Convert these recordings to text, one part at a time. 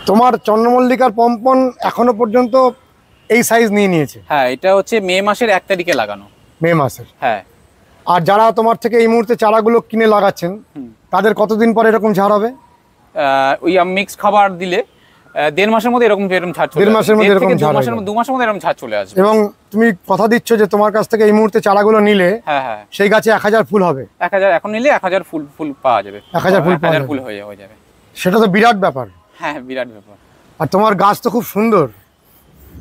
তোমার চন্দ্রমল্লিকার পম্পন এখনো পর্যন্ত এই সাইজ নিয়েছে। হ্যাঁ, এটা হচ্ছে মে মাসের 1 তারিখে লাগানো। মে মাসের। হ্যাঁ। আর যারা তোমার থেকে এই মুহূর্তে চারাগুলো কিনে লাগাচ্ছেন তাদের কতদিন পরে এরকম ঝাড় হবে? ওই মিক্স খাবার দিলে 1.5 মাসের মধ্যে এরকম ছাড় চলে আসবে। 1.5 মাসের মধ্যে এরকম ঝাড় হবে। 2 মাসের মধ্যে এরকম ছাড় চলে আসবে। এবং তুমি কথা দিচ্ছ যে তোমার কাছ থেকে এই মুহূর্তে চারাগুলো নিলে হ্যাঁ সেই গাছে 1000 ফুল হবে। 1000 এখন নিলে 1000 ফুল পাওয়া যাবে। 1000 ফুল হয়ে যাবে। সেটা তো বিরাট ব্যাপার। হ্যাঁ, বিরাট ব্যাপার। আর তোমার গাছ তো খুব সুন্দর,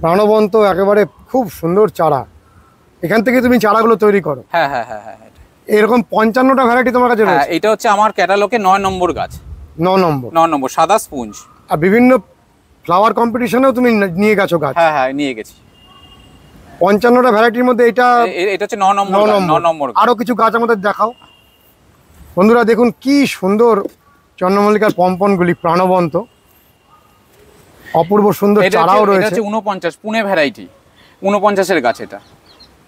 প্রাণবন্ত, একেবারে খুব সুন্দর চারা। এখান থেকে তুমি চারাগুলো তৈরি করো? হ্যাঁ। এরকম 55টা ভ্যারাইটি তোমার কাছে রয়েছে? এটা হচ্ছে আমার ক্যাটালগে 9 নম্বর গাছ। 9 নম্বর সাদা স্পঞ্জ। আর বিভিন্ন ফ্লাওয়ার কম্পিটিশনেও তুমি নিয়ে গেছো গাছ? হ্যাঁ, নিয়ে গেছি। 55টা ভ্যারাইটির মধ্যে এটা হচ্ছে 9 নম্বর। আরো কিছু গাছ আমাদের দেখাও। বন্ধুরা দেখুন কি সুন্দর চন্দ্রমল্লিকার পম্পনগুলি, প্রাণবন্ত, অপূর্ব সুন্দর চারাও রয়েছে। এটা হচ্ছে 49 পুনে ভ্যারাইটি। 49 এর গাছ।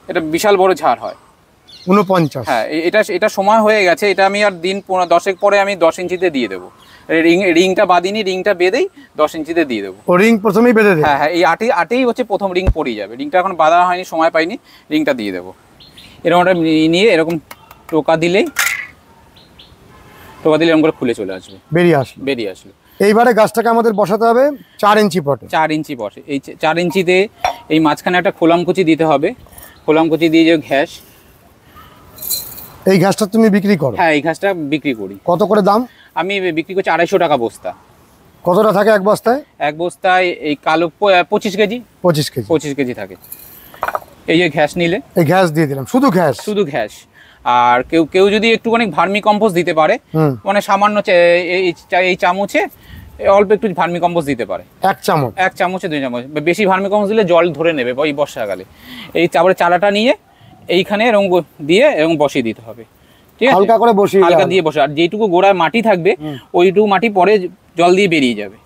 এটা বিশাল বড় ঝাড় হয়। 49? হ্যাঁ, এটা সময় হয়ে গেছে। এটা আমি আর দিন 10 পরে আমি 10 ইঞ্চিতে দিয়ে দেবো। রিংটা বাঁধিনি, রিংটা বেঁধেই 10 ইঞ্চিতে দিয়ে দেবো। ও রিং প্রথমেই বেঁধে দেবো? হ্যাঁ, এই আটেই হচ্ছে প্রথম রিং পড়ে যাবে। রিংটা এখন বাঁধা হয়নি, সময় পাইনি, রিংটা দিয়ে দেবো। এরকম একটা নিয়ে এরকম টোকা দিলে এরকম করে খুলে চলে আসবে, বেরিয়ে আসবে। এইবারে গাছটাকে আমাদের বসাতে হবে 4 ইঞ্চি পটে। 4 ইঞ্চি পটে। এই 4 ইঞ্চিতে এই মাঝখানে একটা খোলামকুচি দিতে হবে। খোলামকুচি দিয়ে যে ঘ্যাস, এই ঘাসটা তুমি বিক্রি করো? হ্যাঁ, এই ঘাসটা বিক্রি করি। কত করে দাম? আমি বিক্রি করছি 250 টাকা বস্তা। কতটা থাকে এক বস্তায়? এক বস্তায় এই কালো 25 কেজি। 25 কেজি থাকে। এই যে ঘ্যাস নিলে, এই ঘ্যাস দিয়ে দিলাম, শুধু ঘ্যাস। আর কেউ যদি একটুখানি ভার্মি কম্পোস্ট দিতে পারে, মানে সামান্য এই চামচে অল্প একটু ভার্মি কম্পোস্ট দিতে পারে। এক চামচে 2 চামচ। বেশি ভার্মি কম্পোস্ট দিলে জল ধরে নেবে ওই বর্ষাকালে। এই তারপরে চারাটা নিয়ে এইখানে এরকম দিয়ে এরকম বসিয়ে দিতে হবে। ঠিক আছে, হালকা করে বসিয়ে, হালকা দিয়ে বসে। আর যেটুকু গোড়ায় মাটি থাকবে ওইটুকু মাটি পরে জল দিয়ে বেরিয়ে যাবে।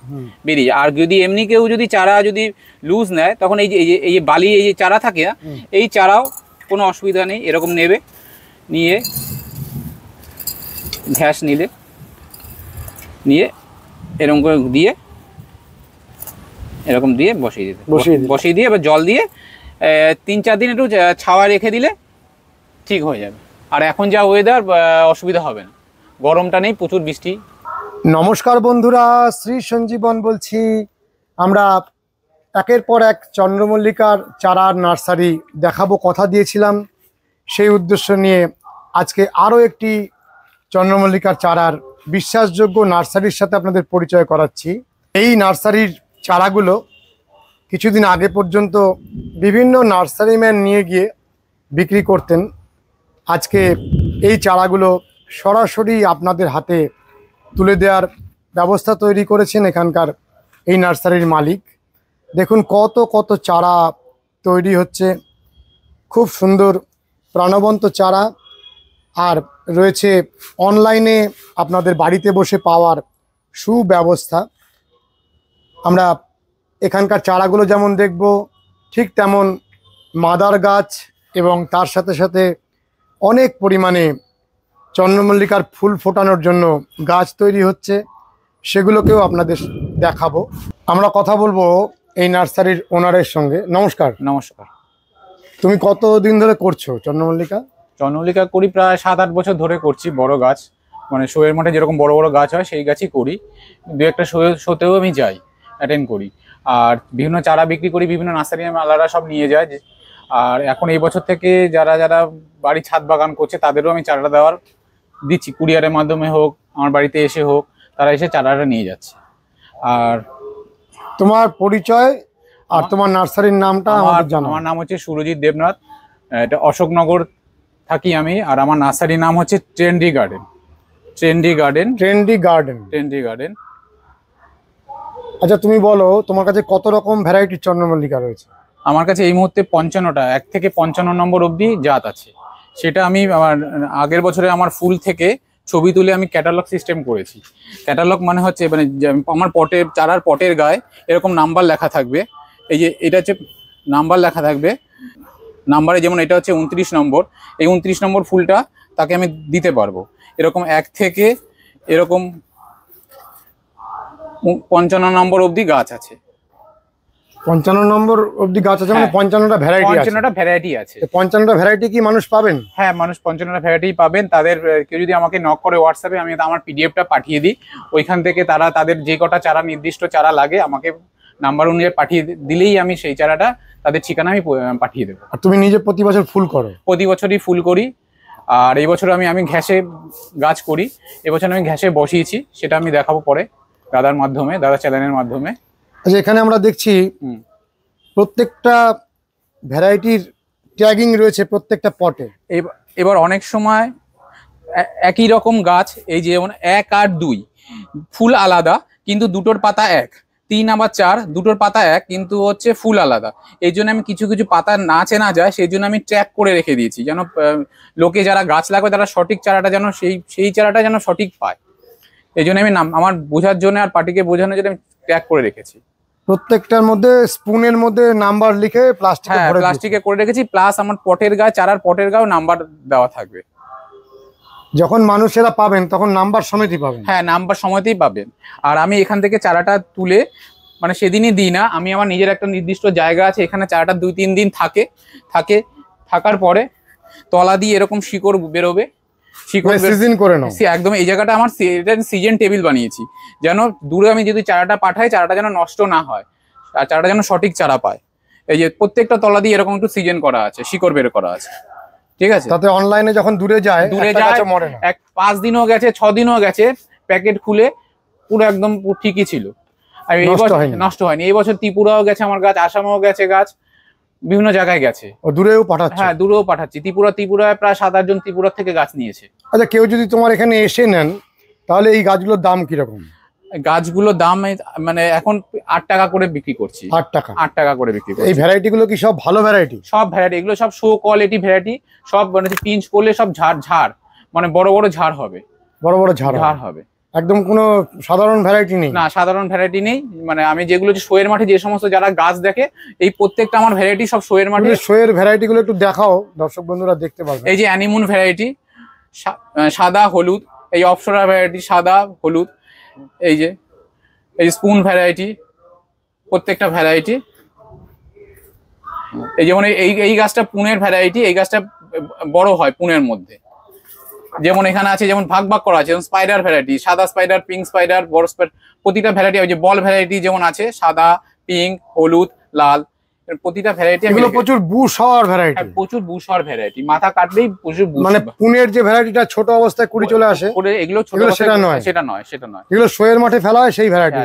আর যদি এমনি কেউ যদি চারা যদি লুজ নেয়, তখন এই যে বালি, এই যে চারা থাকে, এই চারাও কোনো অসুবিধা নেই। এরকম নেবে, নিয়ে ঘ্যাস নিয়ে এরকম করে দিয়ে এরকম দিয়ে বসিয়ে দিয়ে এবার জল দিয়ে 3-4 দিন একটু ছাওয়া রেখে দিলে ঠিক হয়ে যাবে। আর এখন যা ওয়েদার, অসুবিধা হবে না, গরমটা নেই, প্রচুর বৃষ্টি। নমস্কার বন্ধুরা, শ্রী সঞ্জীবন বলছি। আমরা একের পর এক চন্দ্রমল্লিকার চারার নার্সারি দেখাবো কথা দিয়েছিলাম। সেই উদ্দেশ্য নিয়ে আজকে আরও একটি চন্দ্রমল্লিকার চারার বিশ্বাসযোগ্য নার্সারির সাথে আপনাদের পরিচয় করাচ্ছি। এই নার্সারির চারাগুলো কিছুদিন আগে পর্যন্ত বিভিন্ন নার্সারিম্যান নিয়ে গিয়ে বিক্রি করতেন। আজকে এই চারাগুলো সরাসরি আপনাদের হাতে তুলে দেওয়ার ব্যবস্থা তৈরি করেছেন এখানকার এই নার্সারির মালিক। দেখুন কত চারা তৈরি হচ্ছে, খুব সুন্দর প্রাণবন্ত চারা। আর রয়েছে অনলাইনে আপনাদের বাড়িতে বসে পাওয়ার সুব্যবস্থা। আমরা এখানকার চারাগুলো যেমন দেখব, ঠিক তেমন মাদার গাছ এবং তার সাথে সাথে অনেক পরিমাণে চন্দ্রমল্লিকার ফুল ফোটানোর জন্য গাছ তৈরি হচ্ছে, সেগুলোকেও আপনাদের দেখাবো। আমরা কথা বলবো এই নার্সারির ওনারের সঙ্গে। নমস্কার। নমস্কার। তুমি কতদিন ধরে করছো চন্দ্রমল্লিকা? চন্দ্রমল্লিকা করি প্রায় 7-8 বছর ধরে করছি। বড় গাছ, মানে শোয়ের মাঠে যেরকম বড় বড় গাছ হয় সেই গাছই করি। 2-একটা শোতেও আমি যাই, অ্যাটেন্ড করি। আর বিভিন্ন চারা বিক্রি করি, বিভিন্ন নার্সারি আলাদা সব নিয়ে যায়। আর এখন এই বছর থেকে যারা বাড়ি ছাদ বাগান করছে তাদেরও আমি চারাটা দিচ্ছি, কুরিয়ারের মাধ্যমে হোক, আমার বাড়িতে এসে হোক, তারা এসে চারাটা নিয়ে যাচ্ছে। আর তোমার পরিচয় আর তোমার নার্সারির নামটা আমাদের জানাও। আমার নাম হচ্ছে সুরজিৎ দেবনাথ, এটা অশোকনগর থাকি আমি। আর আমার নার্সারির নাম হচ্ছে ট্রেন্ডি গার্ডেন। আচ্ছা, তুমি বলো তোমার কাছে কত রকম ভ্যারাইটির চন্দ্রমল্লিকা রয়েছে? আমার কাছে এই মুহূর্তে 55টা, 1 থেকে 55 নম্বর অবধি জাত আছে। সেটা আমি আমার আগের বছরে আমার ফুল থেকে ছবি তুলে আমি ক্যাটালগ সিস্টেম করেছি। ক্যাটালগ মানে হচ্ছে মানে আমার চারার পটের গায়ে এরকম নাম্বার লেখা থাকবে। এই যে এটা হচ্ছে নাম্বার লেখা থাকবে। নাম্বারে যেমন এটা হচ্ছে 29 নম্বর, এই 29 নম্বর ফুলটা তাকে আমি দিতে পারবো। এরকম 1 থেকে এরকম 55 নম্বর অবধি গাছ আছে। 55 নম্বর অবধি গাছ আছে, মানে হ্যাঁ। 55টা ভ্যারাইটি আছে। 55টা ভ্যারাইটি আছে। 55টা ভ্যারাইটি কি মানুষ পাবেন? হ্যাঁ, মানুষ 55টা ভ্যারাইটি পাবেন। তাদের কেউ যদি আমাকে নক করে হোয়াটসঅ্যাপে, আমি আমার পিডিএফটা পাঠিয়ে দিই। ওইখান থেকে তারা তাদের যে কটা চারা, নির্দিষ্ট চারা লাগে, আমাকে নাম্বার অনুযায়ী পাঠিয়ে দিলেই আমি সেই চারাটা তাদের ঠিকানা আমি পাঠিয়ে দেবো। আর তুমি নিজে প্রতি বছর ফুল করো? প্রতি বছরই ফুল করি। আর এই বছর আমি ঘ্যাসে গাছ করি। এবছর আমি ঘ্যাসে বসিয়েছি, সেটা আমি দেখাবো পরে দাদার মাধ্যমে, দাদা চ্যানেলের মাধ্যমে। আচ্ছা, এখানে আমরা দেখছি প্রত্যেকটা ভ্যারাইটির ট্যাগিং রয়েছে প্রত্যেকটা পটে। এবার অনেক সময় একই রকম গাছ, এই যে যেমন 1 আর 2 ফুল আলাদা কিন্তু দুটোর পাতা এক, 3 আবার 4 দুটোর পাতা এক কিন্তু হচ্ছে ফুল আলাদা। এই জন্য আমি কিছু কিছু পাতা না চেনা যায়, সেই জন্য আমি ট্র্যাক করে রেখে দিয়েছি, যেন লোকে যারা গাছ লাগবে তারা সঠিক চারাটা যেন সেই চারাটা যেন সঠিক পায়। এই জন্য আমি আমার বোঝার জন্য আর পার্টিকে বোঝানোর জন্য আমি ট্র্যাক করে রেখেছি। প্রত্যেকটার মধ্যে স্পুনের মধ্যে নাম্বার লিখে প্লাস্টিকে করে রেখেছি, প্লাস আমার পটের গায়ে, চারার পটের গায়েও নাম্বার দেওয়া থাকবে। যখন মানুষেরা পাবেন তখন নাম্বার সমেতই পাবেন। হ্যাঁ, নাম্বার সমেতই পাবেন। আর আমি এখান থেকে চারাটা তুলে মানে সেদিনই দিই না, আমি আমার নিজের একটা নির্দিষ্ট জায়গা আছে, এখানে চারাটা 2-3 দিন থাকার পরে তলা দিয়ে এরকম শিকড় বেরোবে। শিকড় সিজন করে নাও একদম। এই জায়গাটা আমার সিজন টেবিল বানিয়েছি, যেন দূরে আমি যদি চারাটা পাঠাই, চারাটা যেন নষ্ট না হয় আর চারাটা যেন সঠিক চারা পায়। এই যে প্রত্যেকটা তলা দিয়ে এরকম একটু সিজন করা আছে, শিকড় বের করা আছে, ঠিক আছে? তাতে অনলাইনে যখন দূরে যায় 5 দিনও গেছে, 6 দিনও গেছে, প্যাকেট খুলে পুরো একদম ঠিকই ছিল, আর এই বছর নষ্ট হয়নি। এই বছর ত্রিপুরাও গেছে আমার গাছ, আসামেও গেছে গাছ, বিভিন্ন জায়গায় গেছে। দূরেও পাঠাচ্ছে? হ্যাঁ, দূরেও পাঠাচ্ছি। ত্রিপুরায় প্রায় 7-8 জন ত্রিপুরা থেকে গাছ নিয়েছে। আচ্ছা, কেউ যদি তোমার এখানে এসে নেন তাহলে এই গাছগুলোর দাম কিরকম? গাছগুলোর দাম মানে এখন 8 টাকা করে বিক্রি করছি। 8 টাকা করে বিক্রি করছি। এই ভ্যারাইটি গুলো কি সব ভালো ভ্যারাইটি? সব ভ্যারাইটি, এগুলো সব শো কোয়ালিটি ভ্যারাইটি। সব মানে পিঞ্চ করলে সব ঝাড় মানে বড় বড় ঝাড় হবে, বড় বড় ঝাড় হবে। একদম কোনো সাধারণ ভ্যারাইটি নেই? না, সাধারণ ভ্যারাইটি নেই। মানে আমি যেগুলো শোয়ের মাঠে যে সমস্ত যারা গাছ দেখে, এই প্রত্যেকটা আমার ভ্যারাইটি সব শোয়ের মাঠে। শোয়ের ভ্যারাইটি গুলো একটু দেখাও, দর্শক বন্ধুরা দেখতে পারবে। এই যে অ্যানিমুন ভ্যারাইটি, সাদা হলুদ। এই অপসরা ভ্যারাইটি সাদা হলুদ। এই যে স্পুন ভ্যারাইটি, প্রত্যেকটা ভ্যারাইটি। এই যেমন এই গাছটা পুনের ভ্যারাইটি, এই গাছটা বড় হয় পুনের মধ্যে। যেমন এখানে আছে, যেমন ভাগ করা আছে, যেমন স্পাইডার ভ্যারাইটি, সাদা স্পাইডার, পিঙ্ক স্পাইডার, বড় স্পাইডার, প্রতিটা ভ্যারাইটি। ওই যে বল ভ্যারাইটি যেমন আছে, সাদা, পিঙ্ক, হলুদ, লাল, প্রতিটা ভ্যারাইটি। এগুলো প্রচুর বুশ হওয়ার ভ্যারাইটি। প্রচুর বুশ হওয়ার ভ্যারাইটি, মাথা কাটলেই প্রচুর বুশ। মানে পুনের যে ভ্যারাইটিটা ছোট অবস্থায় কুড়ি চলে আসে, এগুলো ছোট, সেটা নয়। এগুলো শোয়ের মাঠে ফেলা হয় সেই ভ্যারাইটি।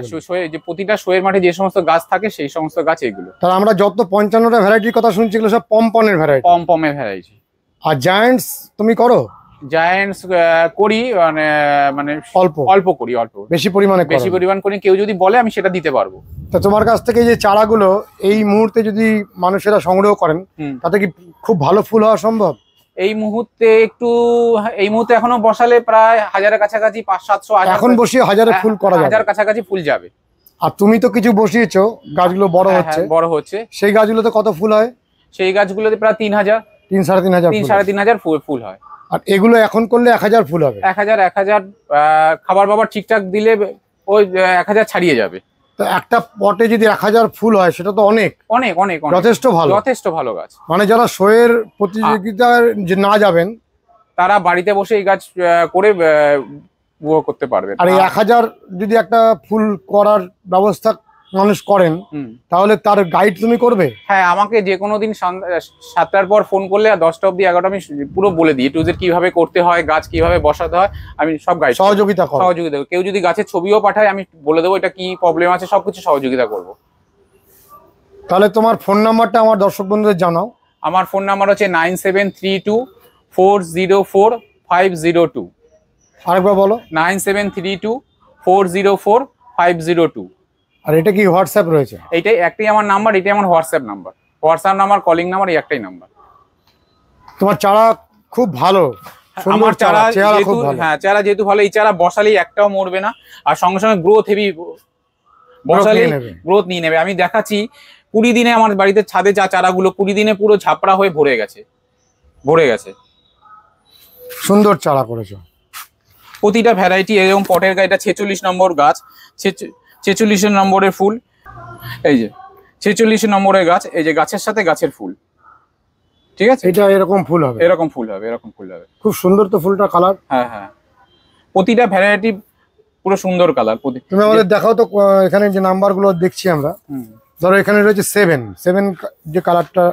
যে প্রতিটা শোয়ের মাঠে যে সমস্ত গাছ থাকে সেই সমস্ত গাছ এগুলো। তাহলে আমরা যত 55টা ভ্যারাইটির কথা শুনছি এগুলো সব পমপনের ভ্যারাইটি। পমপমের ভ্যারাইটি। আর জায়ান্টস তুমি করো? জায়ান্টস করি, মানে অল্প করি, বেশি পরিমাণ করি। কেউ যদি বলে আমি সেটা দিতে পারবো। তো তোমার কাছ থেকে যে চারাগুলো এই মুহূর্তে যদি মানুষেরা সংগ্রহ করেন, তাতে কি খুব ভালো ফুল হওয়া সম্ভব? এই মুহূর্তে এখনো বসালে প্রায় 1000-এর কাছাকাছি, 500-700 এখন বসিয়ে 1000-এ ফুল করা যাবে? 1000 কাছাকাছি ফুল যাবে। আর তুমি তো কিছু বসিয়েছো, গাছগুলো বড় হচ্ছে, সেই গাছগুলোতে কত ফুল হয়? সেই গাছগুলোতে প্রায় 3000, 3-3.5 ফুল হয়। আর এগুলো এখন করলে 1000 ফুল হবে? 1000 খাবার বাবার ঠিকঠাক দিলে ওই 1000 ছাড়িয়ে যাবে। তো একটা পটে যদি 1000 ফুল হয় সেটা তো অনেক যথেষ্ট ভালো গাছ। মানে যারা শোয়ের প্রতিযোগিতায় না যাবেন তারা বাড়িতে বসে এই গাছ করে করতে পারবে। আর এই 1000 যদি একটা ফুল করার ব্যবস্থা মানুষ করেন তাহলে তার গাইড তুমি করবে? হ্যাঁ, আমাকে যে কোনো দিন 7টার পর ফোন করলে, আর 10টা অবধি 11টা আমি পুরো বলে দিই, টুজের কিভাবে করতে হয়, গাছ কিভাবে বসাতে হয়, আমি সব গাইড সহযোগিতা। কেউ যদি গাছের ছবিও পাঠায় আমি বলে দেবো এটা কি প্রবলেম আছে, সবকিছু সহযোগিতা করব। তাহলে তোমার ফোন নাম্বারটা আমার দর্শক বন্ধুদের জানাও। আমার ফোন নাম্বার হচ্ছে 9732404502। আরেকবার বলো। 9732404502। আর এটা কি হোয়াটসঅ্যাপ রয়েছে? এইটাই একটাই আমার নাম্বার, এটাই আমার হোয়াটসঅ্যাপ নাম্বার, কলিং নাম্বার, এই একটাই নাম্বার। তোমার চারা খুব ভালো, আমার চারা যেহেতু ভালো, এই চারা বসালেই একটাও মরবে না, আর সঙ্গে সঙ্গে গ্রোথ হেভি, বসালেই গ্রোথ নিয়ে নেবে। আমি দেখাচ্ছি 20 দিনে আমার বাড়িতে ছাদে চারাগুলো 20 দিনে পুরো ঝাপড়া হয়ে ভরে গেছে। সুন্দর চারা করেছো। প্রতিটা ভ্যারাইটি এরকম পটের গাছ। এটা 46 নম্বর গাছ, 46 নম্বরের ফুল, এই যে 46 নম্বরের গাছ, এই যে গাছের সাথে গাছের ফুল, ঠিক আছে। এটা এরকম ফুল হবে, এরকম ফুল হবে, এরকম ফুল হবে। খুব সুন্দর তো ফুলটা কালার। হ্যাঁ হ্যাঁ, প্রতিটা ভ্যারাইটি পুরো সুন্দর কালার। তুমি আমাদের দেখাও তো, এখানে যে নাম্বারগুলো দেখছি আমরা, ধরো এখানে রয়েছে 7 যে কালারটা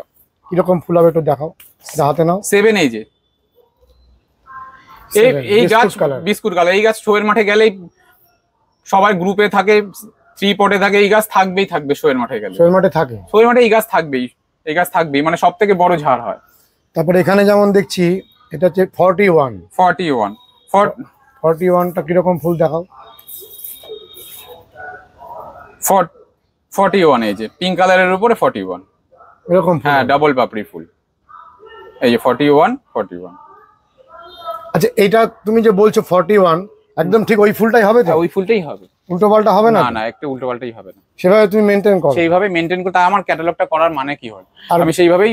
কিরকম ফুল হবে একটু দেখাও, এটা হাতে নাও। 7 এই যে এই গাছ বিস্কুট কালার, এই গাছ শোয়ের মাঠে গেলেই সবাই গ্রুপে থাকে, 3 পটে থাকে, এই গাছ থাকবেই থাকবে। শোয়ের মাঠে গেলে, শোয়ের মাঠে থাকে, শোয়ের মাঠে এই গাছ থাকবেই, এই গাছ থাকবেই, মানে সব থেকে বড় ঝাড় হয়। তারপরে এখানে যেমন দেখছি এটা হচ্ছে 41টা কিরকম ফুল দেখাও। 41 এই যে পিঙ্ক কালারের উপরে 41 এরকম, হ্যাঁ ডাবল পাপড়ি ফুল, এই যে 41। আচ্ছা এটা তুমি যে বলছো 41 একদম ঠিক ওই ফুলটাই হবে তো? ওই ফুলটাই হবে, উল্টো পাল্টা হবে না? না একটু উল্টো পাল্টাই হবে না, সেভাবে তুমি মেনটেন করো। সেইভাবে মেনটেন করতে আমার ক্যাটালগটা করার মানে কি হয়, আর আমি সেইভাবেই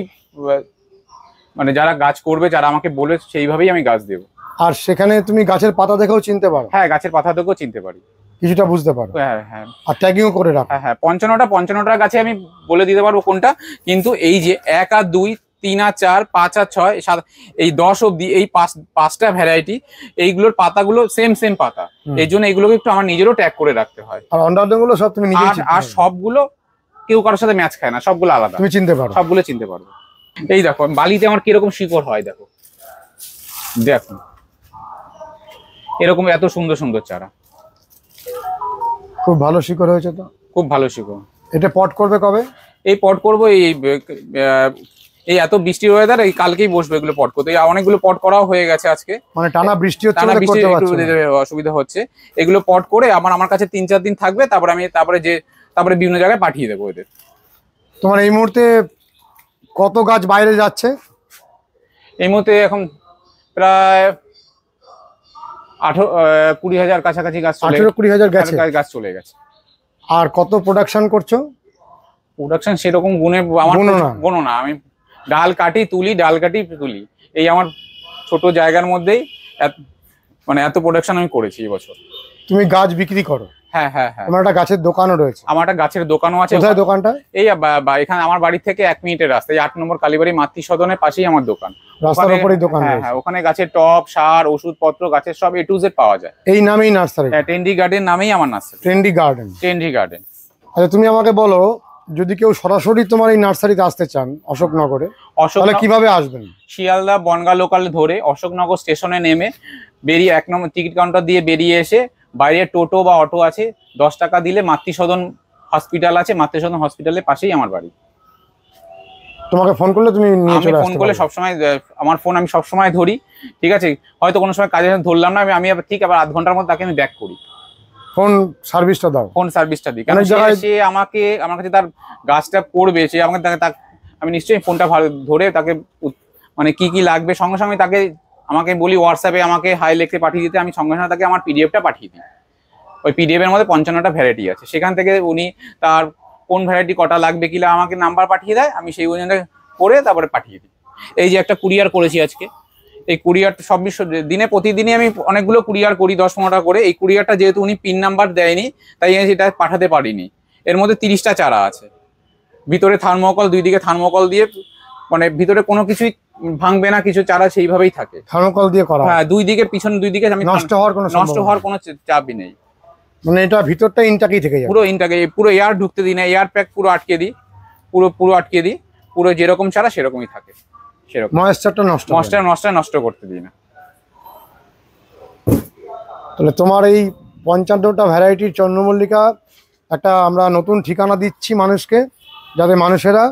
মানে যারা গাছ করবে, যারা আমাকে বলে সেইভাবেই আমি গাছ দেবো। আর সেখানে তুমি গাছের পাতা দেখেও চিনতে পারো? হ্যাঁ, গাছের পাতা দেখেও চিনতে পারি, কিছুটা বুঝতে পারো। হ্যাঁ হ্যাঁ, আর ট্যাগিংও করে রাখো। হ্যাঁ হ্যাঁ, 55টা গাছে আমি বলে দিতে পারবো কোনটা। কিন্তু এই যে 1 আর 2, 3 আর 4, 5 আর 6, 7, এই 10 অব্দি এই 5টা ভ্যারাইটি, এইগুলোর পাতাগুলো সেম পাতা, এই জন্য এইগুলোকে একটু আমার নিজেরও ট্যাগ করে রাখতে হয়। আর অন্যান্যগুলো সব তুমি নিজেই চিনতে আর পারো। সবগুলো কেউ কারোর সাথে ম্যাচ খায় না, সবগুলো আলাদা, তুমি চিনতে পারো, সবগুলো চিনতে পারবো। এই দেখো বালিতে আমার কিরকম শিকড় হয়, দেখো দেখো এরকম এত সুন্দর সুন্দর চারা, খুব ভালো শিকড় হয়েছে তো, খুব ভালো শিকড়। এটা পট করবে কবে? এই পট করবো এই এত বৃষ্টির ওয়েদার, এই কালকেই বসবে এগুলো পট করতে। অনেকগুলো পট করাও হয়ে গেছে আজকে, মানে টানা বৃষ্টি হচ্ছে, টানা বৃষ্টি করতে পারছো না। অসুবিধা হচ্ছে। এগুলো পট করে আমার কাছে 3-4 দিন থাকবে, তারপরে বিভিন্ন জায়গায় পাঠিয়ে দেবো এদের। তোমার এই মুহূর্তে কত গাছ বাইরে যাচ্ছে? এই মুহূর্তে এখন প্রায় 20,000 কাছাকাছি গাছ, 18-20,000 গাছ চলে গেছে। আর কত প্রোডাকশন করছো? প্রোডাকশন সেরকম গুণে আমার গুনো না, আমি ডাল কাটি তুলি, এই আমার ছোট জায়গার মধ্যেই মানে এত প্রোডাকশন আমি করেছি এবছর। তুমি গাছ বিক্রি করো? হ্যাঁ হ্যাঁ হ্যাঁ, আমার একটা গাছের দোকানও রয়েছে। আমার একটা গাছের দোকানও আছে। কোথায় দোকানটা? এই এখানে আমার বাড়ি থেকে 1 মিনিটের রাস্তা, এই 8 নম্বর কালীবাড়ি মাতৃসদনের পাশেই আমার দোকান। রাস্তার উপরেই দোকান? হ্যাঁ হ্যাঁ, ওখানে গাছের টব, সার, ওষুধপত্র, গাছের সব A to Z পাওয়া যায়। এই নামেই নার্সারি? হ্যাঁ, ট্রেন্ডি গার্ডেন নামেই আমার নার্সারি। Trendy garden. আচ্ছা তুমি আমাকে বলো, যদি কেউ সরাসরি তোমার এই নার্সারিতে আসতে চান অশোকনগরে, তাহলে কিভাবে আসবেন? শিয়ালদা বনগা লোকাল ধরে অশোকনগর স্টেশনে নেমে বেরিয়ে 1 নম্বর টিকিট কাউন্টার দিয়ে বেরিয়ে এসে বাইরে টোটো বা অটো আছে, 10 টাকা দিলে মাতৃসদন হসপিটাল আছে, মাতৃসদন হসপিটালের পাশেই আমার বাড়ি। তোমাকে ফোন করলে তুমি নিয়ে চলে আসতে পারো? ফোন করলে সবসময়, আমার ফোন আমি সবসময় ধরি, ঠিক আছে। হয়তো কোনো সময় কাজে ধরলাম না, আমি ঠিক আবার আধ ঘন্টার মধ্যে তাকে আমি ব্যাক করি। ফোন সার্ভিসটা দাও? ফোন সার্ভিসটা দিই, কারণ সে আমার কাছে তার গাছটা করবে, সে আমাকে আমি নিশ্চয়ই ফোনটা ধরে তাকে মানে কি লাগবে সঙ্গে সঙ্গে তাকে আমাকে বলি হোয়াটসঅ্যাপে আমাকে হাই লিখে পাঠিয়ে দিতে, আমি সঙ্গে সঙ্গে তাকে আমার পিডিএফটা পাঠিয়ে দিই। ওই পিডিএফ এর মধ্যে 55টা ভ্যারাইটি আছে, সেখান থেকে উনি তার কোন ভ্যারাইটি কটা লাগবে কিনা আমাকে নাম্বার পাঠিয়ে দেয়, আমি সেই অনুযায়ী করে তারপরে পাঠিয়ে দিই। এই যে একটা কুরিয়ার করেছি আজকে, এই কুরিয়ারটা প্রতিদিনই আমি অনেকগুলো কুরিয়ার করি, 10-15টা করে। এই কুরিয়ারটা যেহেতু উনি পিন নাম্বার দেয়নি, তাই আমি সেটা পাঠাতে পারিনি। এর মধ্যে 30টা চারা আছে, ভিতরে থার্মোকল, 2 দিকে থার্মোকল দিয়ে, মানে ভিতরে কোনো কিছুই ভাঙবে না, কিছু চারা সেইভাবেই থাকে, থার্মোকল দিয়ে করা। হ্যাঁ, 2 দিকে পিছন 2 দিকে আমি নষ্ট হওয়ার কোনো চাপই নেই। মানে এটা ভিতরটা ইনটাকেই থেকে যায়? পুরো ইনটাকে, পুরো এয়ার ঢুকতে দিই না, এয়ার প্যাক পুরো আটকে দিই, পুরো আটকে দিই, পুরো যেরকম চারা সেরকমই থাকে, সেরকম ময়েশ্চারটা নষ্ট করতে দিই না। তাহলে তোমার এই 55টা ভ্যারাইটির চন্দ্রমল্লিকা একটা আমরা নতুন ঠিকানা দিচ্ছি মানুষকে, যাতে মানুষেরা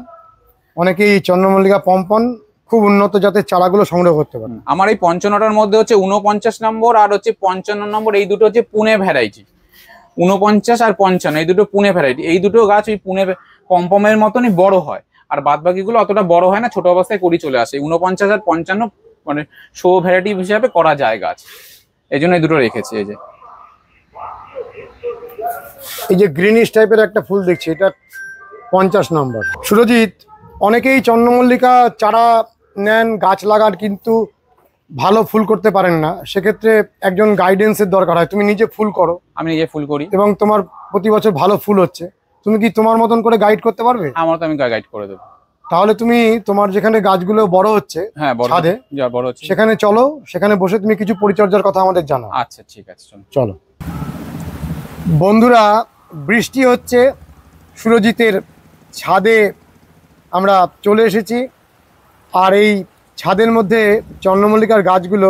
অনেকেই চন্দ্রমল্লিকা পম্পন খুব উন্নত জাতের চারাগুলো সংগ্রহ করতে পারে। আমার এই 55টার মধ্যে হচ্ছে 49 নম্বর আর হচ্ছে 55 নম্বর, এই দুটো হচ্ছে পুনে ভ্যারাইটি। 49 আর 55 এই দুটো পুনে ভ্যারাইটি। এই দুটো গাছ ওই পুনে পম্পমের মতনই বড় হয়, আর বাদ বাকিগুলো অতটা বড় হয় না, ছোট অবস্থায় করি চলে আসে। 49 আর 55 মানে শো ভ্যারাইটি হিসাবে করা যায় গাছ, এই জন্য এই দুটো রেখেছি। এই যে গ্রিনিশ টাইপের একটা ফুল দেখছি, এটা 50 নম্বর। সুরজিৎ, অনেকেই চন্দ্রমল্লিকা চারা নেন গাছ লাগান, কিন্তু ভালো ফুল করতে পারেন না, সেক্ষেত্রে একজন গাইডেন্সের দরকার হয়। তুমি নিজে ফুল করো, আমি নিজে ফুল করি এবং তোমার প্রতি বছর ভালো ফুল হচ্ছে, তুমি কি তোমার মতন করে গাইড করতে পারবে? আমার তো আমি গাইড করে দেবো। তাহলে তুমি তোমার যেখানে গাছগুলো বড় হচ্ছে, হ্যাঁ বড় ছাদে যা বড় হচ্ছে, সেখানে চলো, সেখানে বসে তুমি কিছু পরিচর্যার কথা আমাদের জানাও। আচ্ছা ঠিক আছে, চলো। চলো বন্ধুরা, বৃষ্টি হচ্ছে, সুরজিতের ছাদে আমরা চলে এসেছি। আর এই ছাদের মধ্যে চন্দ্রমল্লিকার গাছগুলো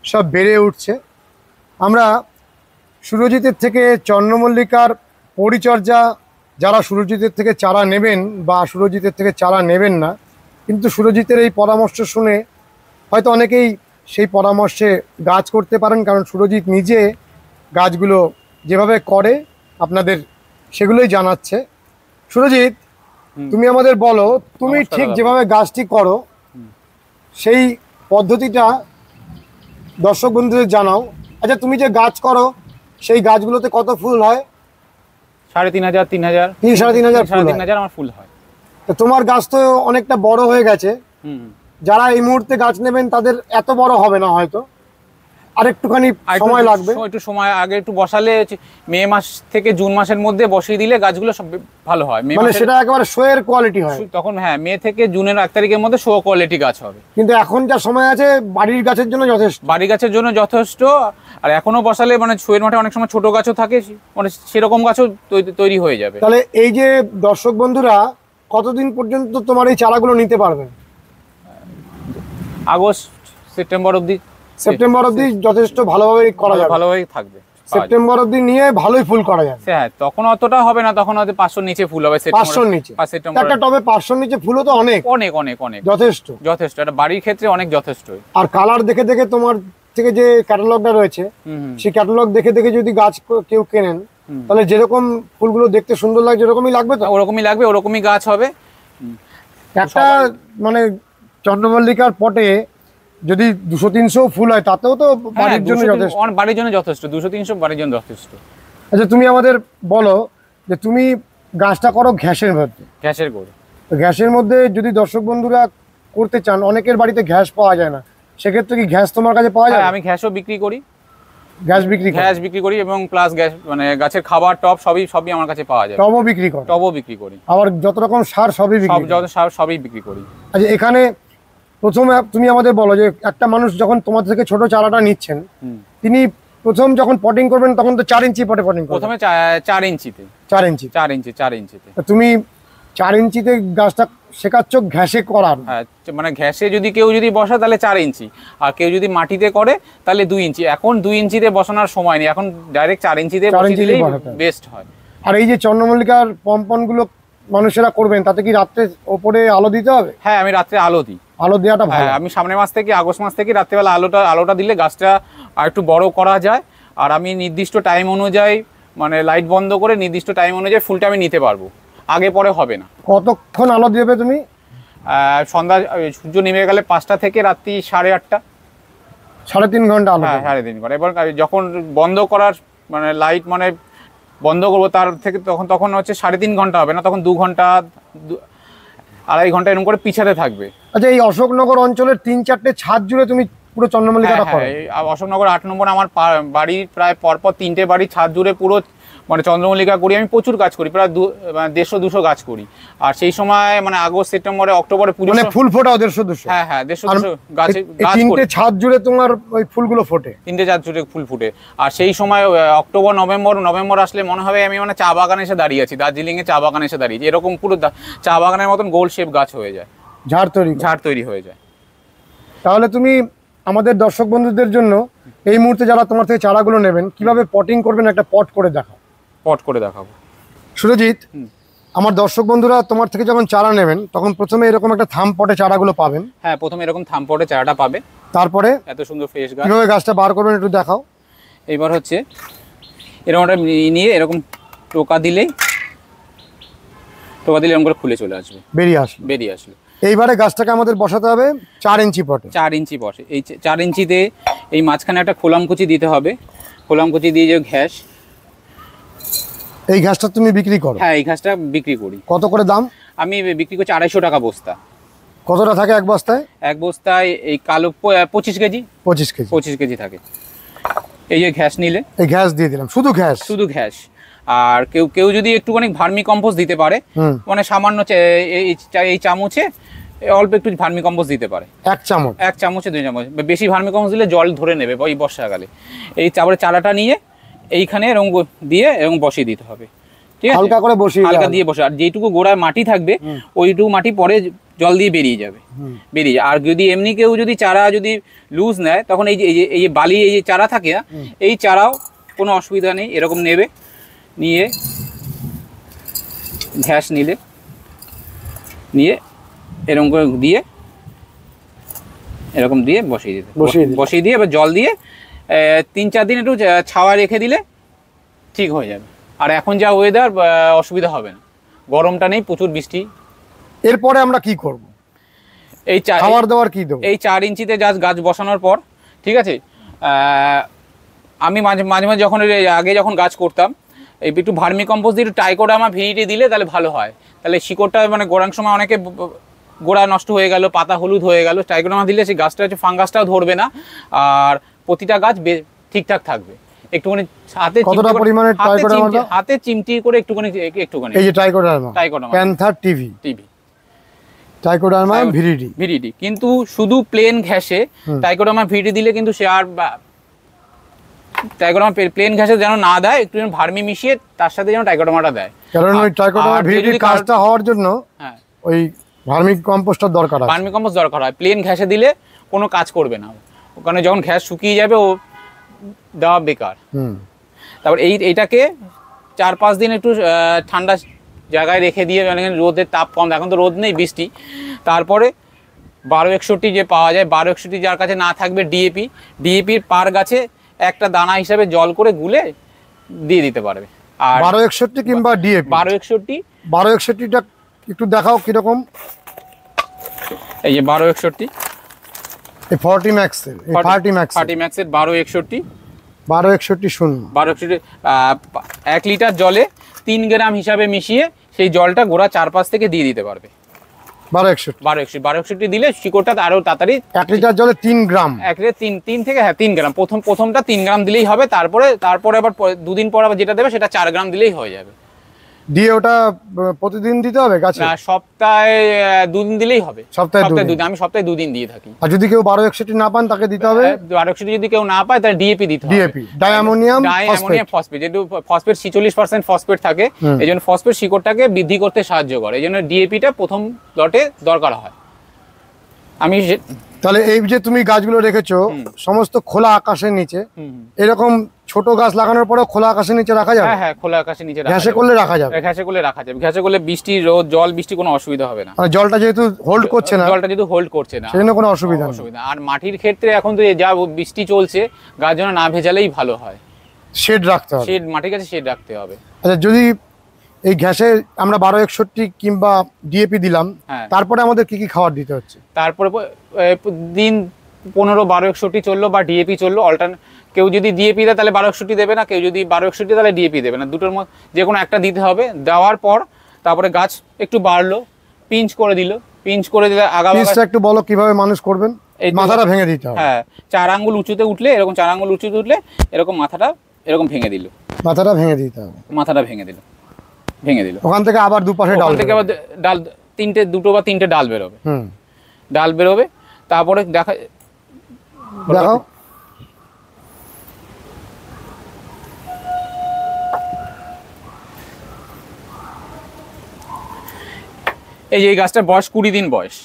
সব বেড়ে উঠছে। আমরা সুরজিতের থেকে চন্দ্রমল্লিকার পরিচর্যা, যারা সুরজিতের থেকে চারা নেবেন বা সুরজিতের থেকে চারা নেবেন না, কিন্তু সুরজিতের এই পরামর্শ শুনে হয়তো অনেকেই সেই পরামর্শে গাছ করতে পারেন, কারণ সুরজিৎ নিজে গাছগুলো যেভাবে করে আপনাদের সেগুলোই জানাচ্ছে। সুরজিৎ, তুমি আমাদের বলো, তুমি নমস্কার ঠিক দাদা। যেভাবে গাছটি করো সেই পদ্ধতিটা দর্শক বন্ধুদের জানাও। আচ্ছা, তুমি যে গাছ করো সেই গাছগুলোতে কত ফুল হয়? 3500 3000 3-3.5 ফুল হয়। 3500 আমার ফুল হয়। তো তোমার গাছ তো অনেকটা বড় হয়ে গেছে, হুম যারা এই মুহূর্তে গাছ নেবেন তাদের এত বড় হবে না, হয়তো আরেকটুখানি সময় লাগবে। একটু সময় আগে একটু বসালে মে মাস থেকে জুন মাসের মধ্যে বসিয়ে দিলে গাছগুলো সব ভালো হয়। মে মানে মাসের সেটা একেবারে শোয়ের কোয়ালিটি হয়। তখন হ্যাঁ মে থেকে জুনের 1 তারিখের মধ্যে শো কোয়ালিটি গাছ হবে। কিন্তু এখন যা সময় আছে বাড়ির গাছের জন্য যথেষ্ট। বাড়ি গাছের জন্য যথেষ্ট। আর এখনো বসালে মানে শোয়ের মাঠে অনেক সময় ছোট গাছও থাকে, মানে সেরকম গাছও তৈরি হয়ে যাবে। তাহলে এই যে দর্শক বন্ধুরা, কতদিন পর্যন্ত তোমার এই চারাগুলো নিতে পারবেন? আগস্ট সেপ্টেম্বর অবধি। সেপ্টেম্বর অবধি যথেষ্ট ভালোভাবে করা যাবে। ভালোভাবেই থাকবে। সেপ্টেম্বর অবধি নিয়ে ভালোই ফুল করা যাবে। হ্যাঁ তখন অতটা হবে না, তখন হয়তো 500 নিচে ফুল হবে। 500 নিচে একটা টবে 500 নিচে ফুলও তো অনেক অনেক অনেক অনেক যথেষ্ট। যথেষ্ট, এটা বাড়ির ক্ষেত্রে অনেক যথেষ্ট। আর কালার দেখে দেখে তোমার থেকে যে ক্যাটালগটা রয়েছে, সেই ক্যাটালগ দেখে দেখে যদি গাছ কেউ কেনেন, তাহলে যেরকম ফুলগুলো দেখতে সুন্দর লাগছে এরকমই লাগবে। তো ওরকমই লাগবে, ওরকমই গাছ হবে। একটা মানে চন্দ্রমল্লিকার পটে যদি 200-300 ফুল হয় তাতেও তো বাড়ির জন্য যথেষ্ট। বাড়ির জন্য যথেষ্ট, 200-300 বাড়ির জন্য যথেষ্ট। আচ্ছা, তুমি আমাদের বলো যে তুমি গাছটা করো ঘ্যাসের মধ্যে। গ্যাসের করে তো গ্যাসের মধ্যে যদি দর্শক বন্ধুরা করতে চান, অনেকের বাড়িতে গ্যাস পাওয়া যায় না, সেক্ষেত্রে কি গ্যাস তোমার কাছে পাওয়া যায়? আমি গ্যাসও বিক্রি করি, গ্যাস বিক্রি করো? গ্যাস বিক্রি করি এবং প্লাস গ্যাস মানে গাছের খাবার টব সবই আমার কাছে পাওয়া যায়। টবও বিক্রি করো? টবও বিক্রি করি। আবার যত রকম সার সবই বিক্রি করো? যত সার সবই বিক্রি করি। আচ্ছা, এখানে প্রথমে তুমি আমাদের বলো যে একটা মানুষ যখন তোমার থেকে ছোট চারাটা নিচ্ছেন, তিনি প্রথম যখন পটিং করবেন তখন তো 4 ইঞ্চি পটে পটিং করবেন। প্রথমে 4 ইঞ্চিতে। 4 ইঞ্চি? 4 ইঞ্চিতে। তুমি 4 ইঞ্চিতে গাছটা শেখাচ্ছ ঘ্যাসে করার? হ্যাঁ, মানে ঘ্যাসে যদি কেউ বসায় তাহলে 4 ইঞ্চি, আর কেউ যদি মাটিতে করে তাহলে 2 ইঞ্চি। এখন 2 ইঞ্চিতে বসানোর সময় নেই, এখন ডাইরেক্ট 4 ইঞ্চিতে বসিয়ে দিলেই বেস্ট হয়। আর এই যে চন্দ্রমল্লিকার পম্পন গুলো মানুষেরা করবেন, তাতে কি রাত্রে ওপরে আলো দিতে হবে? হ্যাঁ, আমি রাত্রে আলো দিই। আলো দেওয়াটা ভালো। আমি সামনের মাস থেকে আগস্ট মাস থেকে রাত্রেবেলা আলোটা দিলে গাছটা আর একটু বড় করা যায়। আর আমি নির্দিষ্ট টাইম অনুযায়ী মানে লাইট বন্ধ করে নির্দিষ্ট টাইম অনুযায়ী ফুলটা আমি নিতে পারবো, আগে পরে হবে না। কতক্ষণ আলো দেবে তুমি? সন্ধ্যা সূর্য নেমে গেলে 5টা থেকে রাত্রি 8:30। 3.5 ঘন্টা আলো? হ্যাঁ, 3.5 ঘন্টা। এবার যখন বন্ধ করার মানে লাইট মানে বন্ধ করবো তার থেকে তখন হচ্ছে 3.5 ঘন্টা হবে না, তখন 2 ঘন্টা 2.5 ঘন্টা এরকম করে পিছাতে থাকবে। আচ্ছা, এই অশোকনগর অঞ্চলের 3-4টে ছাদ জুড়ে তুমি পুরো চন্দ্রমল্লিকাটা করো? অশোকনগর 8 নম্বর আমার বাড়ির প্রায় পরপর 3টে বাড়ি ছাদ জুড়ে পুরো মানে চন্দ্রমল্লিকা করি। আমি প্রচুর গাছ করি, প্রায় 150-200 গাছ করি। আর সেই সময় মানে আগস্ট সেপ্টেম্বরে অক্টোবরে পুজো মানে ফুল ফোটাও 150-200? হ্যাঁ 150-200 গাছ 3টে ছাদ জুড়ে তোমার ওই ফুলগুলো ফোটে? 3টে ছাদ জুড়ে ফুল ফুটে। আর সেই সময় অক্টোবর নভেম্বর আসলে মনে হবে আমি মানে চা বাগানে এসে দাঁড়িয়ে আছি, দার্জিলিং এ চা বাগানে এসে দাঁড়িয়েছি। এরকম পুরো চা বাগানের মতন গোল শেপ গাছ হয়ে যায়, ঝাড় তৈরি হয়ে যায়। তাহলে তুমি আমাদের দর্শক বন্ধুদের জন্য এই মুহূর্তে যারা তোমার থেকে চারাগুলো নেবেন, কিভাবে পটিং করবেন একটা পট করে দেখাও। পট করে দেখাবো সুরজিৎ। আমার দর্শক বন্ধুরা তোমার থেকে যখন চারা নেবেন তখন প্রথমে এরকম একটা থাম পটে চারাগুলো পাবেন। হ্যাঁ, প্রথমে এরকম থাম পটে চারাটা পাবে। তারপরে এত সুন্দর ফ্রেশ গাছ। কিভাবে গাছটা বার করবেন একটু দেখাও। এইবার হচ্ছে এরকম একটা নিয়ে এরকম টোকা দিলে এরকম করে খুলে চলে আসবে, বেরিয়ে আসবে। এইবারে গাছটাকে আমাদের বসাতে হবে 4 ইঞ্চি পটে। 4 ইঞ্চি বসে। এই 4 ইঞ্চিতে এই মাঝখানে একটা খোলামকুচি দিতে হবে। খোলামকুচি দিয়ে যে ঘ্যাস, এই ঘাসটা তুমি বিক্রি করো? হ্যাঁ, এই ঘাসটা বিক্রি করি। কত করে দাম? আমি বিক্রি করছি 250 টাকা বস্তা। কতটা থাকে এক বস্তায়? এক বস্তায় এই কালো 25 কেজি। 25 কেজি। 25 কেজি থাকে। এই যে ঘ্যাস নিলে, এই ঘ্যাস দিয়ে দিলাম, শুধু ঘ্যাস? শুধু ঘ্যাস। আর কেউ যদি একটুখানি ভার্মি কম্পোস্ট দিতে পারে, মানে সামান্য এই চামচে অল্প একটু ভার্মি কম্পোস্ট দিতে পারে। এক চামচ? এক চামচে 2 চামচ। বেশি ভার্মি কম্পোস্ট দিলে জল ধরে নেবে এই বর্ষাকালে। এই তারপরে চারাটা নিয়ে এইখানে এরকম দিয়ে এবং বসিয়ে দিতে হবে, ঠিক আছে? হালকা করে বসিয়ে, হালকা দিয়ে বসে। আর যেটুকু গোড়ায় মাটি থাকবে ওইটুকু মাটি পরে জল দিয়ে বেরিয়ে যাবে, বেরিয়ে। আর যদি এমনি কেউ যদি চারা যদি লুজ নেয়, তখন এই যে বালি, এই যে চারা থাকে না, এই চারাও কোনো অসুবিধা নেই, এরকম নেবে, নিয়ে ঘ্যাস নিয়ে এরকম করে দিয়ে এরকম দিয়ে বসিয়ে দিয়ে এবার জল দিয়ে 3-4 দিন একটু ছাওয়া রেখে দিলে ঠিক হয়ে যাবে। আর এখন যা ওয়েদার, অসুবিধা হবে না, গরমটা নেই, প্রচুর বৃষ্টি। এরপরে আমরা কি করব? এই খাবার দাবার কি দেবো? এই 4 ইঞ্চিতে গাছ বসানোর পর, ঠিক আছে, আমি মাঝে মাঝে যখন আগে যখন গাছ করতাম, একটু ভার্মি কম্পোস্ট দিয়ে একটু ট্রাইকোডার্মা ভিরিটি দিলে তাহলে ভালো হয়। তাহলে শিকড়টা মানে গোড়ার সময় অনেকে গোড়া নষ্ট হয়ে গেল, পাতা হলুদ হয়ে গেল, ট্রাইকোডার্মা দিলে সেই গাছটা হচ্ছে ফাঙ্গাসটাও ধরবে না, আর প্রতিটা গাছ ঠিকঠাক থাকবে। একটুখানি হাতে কতটা পরিমাণে ট্রাইকোডার্মা? হাতে চিমটি করে একটুখানি। এই যে Trichoderma panther TV, Trichoderma viride. কিন্তু শুধু প্লেন ঘ্যাসে ট্রাইকোডার্মা ভিরিডি দিলে কিন্তু সে আর ট্রাইকোডার্মা প্লেন ঘ্যাসে যেন না দেয়, একটু ভার্মি মিশিয়ে তার সাথে যেন ট্রাইকোডার্মাটা দেয়। কারণ ওই ট্রাইকোডার্মা ভিরিডির কাজটা হওয়ার জন্য ওই ভার্মি কম্পোস্টর দরকার হয়। ভার্মি কম্পোস্ট দরকার হয়। প্লেন ঘ্যাসে দিলে কোনো কাজ করবে না, ওখানে যখন ঘ্যাস শুকিয়ে যাবে ও দেওয়া বেকার। তারপর এইটাকে 4-5 দিন একটু ঠান্ডা জায়গায় রেখে দিয়ে, মানে রোদের তাপ কম, এখন তো রোদ নেই, বৃষ্টি। তারপরে 1261 যে পাওয়া যায়, 1261 যার কাছে না থাকবে ডিএপির পার গাছে একটা দানা হিসাবে জল করে গুলে দিয়ে দিতে পারবে। আর 1261 কিংবা ডিএপি? 1261টা একটু দেখাও কিরকম। এই যে 1261, এই 40 ম্যাক্স এর, এই 40 ম্যাক্স এর 1261 শূন্য 1261 1 লিটার জলে 3 গ্রাম হিসাবে মিশিয়ে সেই জলটা গোড়া 4-5 থেকে দিয়ে দিতে পারবে। 1261 দিলে শিকড়টা আরো তাড়াতাড়ি। 1 লিটার জলে 3 গ্রাম? 1 লিটার 3 থেকে 3 গ্রাম। প্রথমটা 3 গ্রাম দিলেই হবে, তারপরে আবার 2 দিন পর আবার যেটা দেবে সেটা 4 গ্রাম দিলেই হয়ে যাবে। দিয়ে ওটা প্রতিদিন দিতে হবে গাছে? না, সপ্তাহে 2 দিন দিলেই হবে। সপ্তাহে 2 দিন? আমি সপ্তাহে 2 দিন দিয়ে থাকি। আর যদি কেউ 1261 না পান তাকে দিতে হবে? 1261 যদি কেউ না পায় তাহলে ডিএপি দিতে হবে। DAP, diammonium phosphate. যেহেতু ফসফেট 46% ফসফেট থাকে, এইজন্য ফসফেট শিকড়টাকে বৃদ্ধি করতে সাহায্য করে, এইজন্য ডিএপিটা প্রথম লটে দরকার হয়। আমি তাহলে এই যে তুমি গাছগুলো রেখেছো সমস্ত খোলা আকাশের নিচে, এরকম ছোট গাছ লাগানোর পরে খোলা আকাশের নিচে রাখা যাবে? হ্যাঁ, খোলা আকাশের নিচে ঘ্যাসে করলে রাখা যাবে। ঘ্যাসে করলে বৃষ্টি, রোদ, জল বৃষ্টি কোনো অসুবিধা হবে না। জলটা যেহেতু হোল্ড করছে না, সেজন্য কোনো অসুবিধা নেই। আর মাটির ক্ষেত্রে এখন তো যা বৃষ্টি চলছে, গাছ যেন না ভেজালেই ভালো হয়। শেড রাখতে হবে, মাটির কাছে শেড রাখতে হবে। আচ্ছা, যদি এই ঘ্যাসে আমরা 1261 কিংবা ডিএপি দিলাম, তারপরে আমাদের কি কি খাবার দিতে হচ্ছে? তারপরে দিন 15 1261 চললো বা ডিএপি চললো, অল্টারনেট। কেউ যদি ডিএপি দেয় তাহলে 1261 দেবে না, কেউ যদি 1261 তাহলে ডিএপি দেবে না, দুটোর মধ্যে যে কোনো একটা দিতে হবে। দেওয়ার পর তারপরে গাছ একটু বাড়লো, পিঞ্চ করে দিলে পিঞ্চটা একটু বলো কিভাবে মানুষ করবেন? এই মাথাটা ভেঙে দিতে হবে। হ্যাঁ, 4 আঙ্গুল উঁচুতে উঠলে, এরকম 4 আঙ্গুল উঁচুতে উঠলে এরকম মাথাটা এরকম ভেঙে দিল, মাথাটা ভেঙে দিতে হবে। ভেঙে দিল ওখান থেকে আবার দুপাশে ডাল, 2 বা 3টে ডাল বেরোবে। তারপরে দেখাও। এই যে এই গাছটার বয়স 20 দিন বয়স,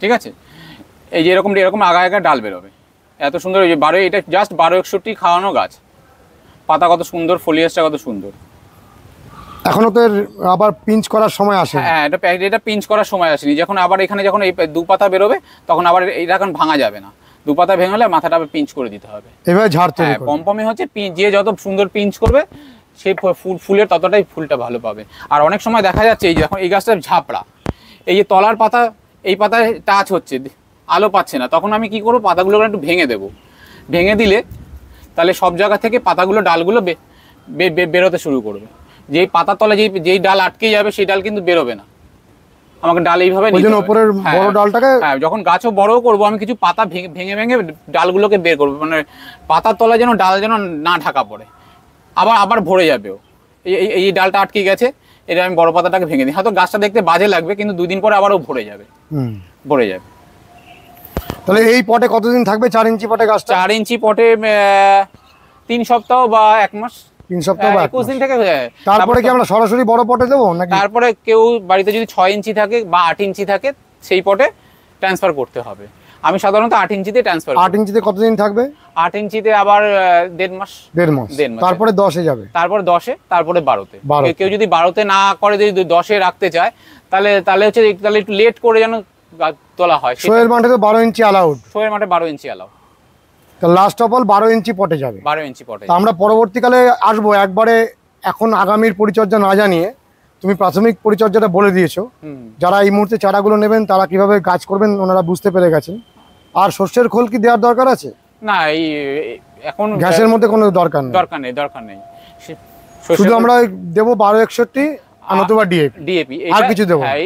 ঠিক আছে? এই যে এরকম আগা ডাল বেরোবে, এত সুন্দর। এই যে এটা জাস্ট 1261 খাওয়ানো গাছ, পাতা কত সুন্দর, ফলিয়াসটা কত সুন্দর। এখনো তো আবার পিঞ্চ করার সময় আসে? হ্যাঁ, এটা পিঞ্চ করার সময় আসেনি। যখন আবার এখানে যখন এই 2 পাতা বেরোবে, তখন আবার এটা এখন ভাঙা যাবে না। 2 পাতা ভেঙে হলে মাথাটা আবার পিঞ্চ করে দিতে হবে। এভাবে ঝাড়তে হবে। পম্পমে হচ্ছে যে যত সুন্দর পিঞ্চ করবে, সেই ফুলের ততটাই ফুলটা ভালো পাবে। আর অনেক সময় দেখা যাচ্ছে এই যখন এই গাছটা ঝাপড়া, এই যে তলার পাতা, এই পাতায় টাচ হচ্ছে, আলো পাচ্ছে না, তখন আমি কি করবো, পাতাগুলো একটু ভেঙে দেবো। ভেঙে দিলে তাহলে সব জায়গা থেকে পাতাগুলো, ডালগুলো বেরোতে শুরু করবে। যেই পাতার তলে যেই ডাল আটকে যাবে, সেই ডাল কিন্তু বেরোবে না। আমাকে ডাল এইভাবে ওই জন্য উপরের বড় ডালটাকে, হ্যাঁ যখন গাছও বড় করব আমি কিছু পাতা ভেঙে ভেঙে ডালগুলোকে বের করবো, মানে পাতার তলায় যেন ডাল যেন না ঢাকা পড়ে, আবার ভরে যাবে ও। এই ডালটা আটকে গেছে, এটা আমি বড় পাতাটাকে ভেঙে দিই, হয়তো গাছটা দেখতে বাজে লাগবে কিন্তু 2 দিন পরে আবারও ভরে যাবে। ভরে যাবে। তাহলে এই পটে কতদিন থাকবে 4 ইঞ্চি পটে গাছটা? 4 ইঞ্চি পটে 3 সপ্তাহ বা 1 মাস, 3 সপ্তাহ বা 21 দিন থেকে। তারপরে কি আমরা সরাসরি বড় পটে দেবো নাকি? তারপরে কেউ বাড়িতে যদি 6 ইঞ্চি থাকে বা 8 ইঞ্চি থাকে সেই পটে ট্রান্সফার করতে হবে। আমি সাধারণত 8 ইঞ্চিতে ট্রান্সফার। 8 ইঞ্চিতে কতদিন থাকবে? 8 ইঞ্চিতে আবার 1.5 মাস। 1.5 মাস। তারপরে 10-এ যাবে। তারপরে 10-এ, তারপরে 12-তে। কেউ যদি 12-তে না করে, যদি 10-এ রাখতে চায় তাহলে হচ্ছে তাহলে একটু লেট করে যেন তোলা হয়। শোয়ের মাঠে তো 12 ইঞ্চি অ্যালাউড। শোয়ের মাঠে 12 ইঞ্চি অ্যালাউড। তো লাস্ট অফ অল 12 ইঞ্চি পটে যাবে। 12 ইঞ্চি পটে। আমরা পরবর্তীকালে আসবো একবারে, এখন আগামীর পরিচর্যা না জানিয়ে তুমি প্রাথমিক পরিচর্যাটা বলে দিয়েছো। যারা এই মুহূর্তে চারাগুলো নেবেন তারা কিভাবে গাছ করবেন ওনারা বুঝতে পেরে গেছেন। আর সর্ষের খোল কি দেওয়ার দরকার আছে? না, এই এখন গ্যাসের মধ্যে কোনো দরকার নেই। শুধু আমরা দেবো 1261 নতুবা ডিএপি, আর কিছু দেবো? হ্যাঁ,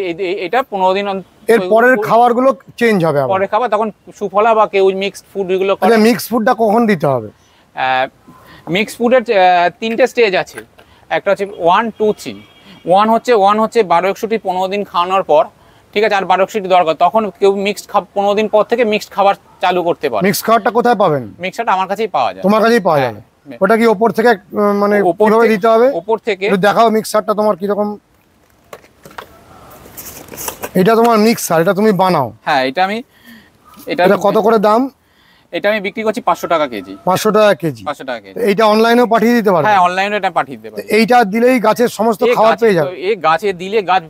এটা 15 দিন এর পরের খাবারগুলো চেঞ্জ হবে আবার। পরে খাবার তখন সুফলা বা কেউ মিক্সড ফুড এগুলো করে। মিক্সড ফুডটা কখন দিতে হবে? মিক্সড ফুডের 3টে স্টেজ আছে। একটা হচ্ছে 1, 2, 3। 1 হচ্ছে 1261 15 দিন খাওয়ানোর পর, ঠিক আছে, আর 1261 দরকার, তখন কেউ মিক্সড 15 দিন পর থেকে মিক্সড খাবার চালু করতে পারে। মিক্সড খাবারটা কোথায় পাবেন? মিক্সডটা আমার কাছেই পাওয়া যায়। তোমার কাছেই পাওয়া যাবে? ওটা কি উপর থেকে মানে কিভাবে দিতে হবে? উপর থেকে একটু দেখাও মিক্সারটা তোমার কি রকম। এটা তোমার মিক্সার, এটা তুমি বানাও? হ্যাঁ, এটা কত করে দাম? এটা আমি বিক্রি করছি 500 টাকা কেজি। 500 টাকা কেজি? 500 টাকা কেজি। এইটা অনলাইনেও পাঠিয়ে দিতে পারবে? হ্যাঁ, অনলাইনে এটা পাঠিয়ে দিতে পারবে। এইটা দিলেই গাছের সমস্ত খাবার পেয়ে যাবে? এই গাছে দিলে গাছ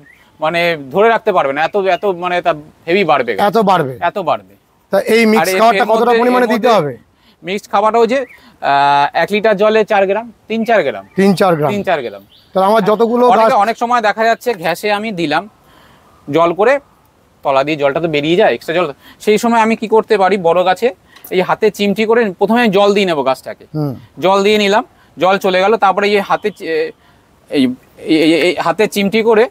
মানে ধরে রাখতে পারবে না, এত মানে তা হেভি বাড়বে, এত বাড়বে। তা এই মিক্স খাবারটা কতটা পরিমাণে দিতে হবে? মিক্সড খাবারটাও যে 1 লিটার জলে 4 গ্রাম, 3-4 গ্রাম। 3-4 গ্রাম। তাহলে আমার যতগুলো গাছ, অনেক সময় দেখা যাচ্ছে ঘ্যাসে আমি দিলাম জল করে, তলা দিয়ে জলটা তো বেরিয়ে যায়, এক্সট্রা জল। সেই সময় আমি কি করতে পারি, বড় গাছে এই হাতে চিমটি করে প্রথমে জল দিয়ে নেবো গাছটাকে। জল দিয়ে নিলাম, জল চলে গেল, তারপরে এই হাতে চিমটি করে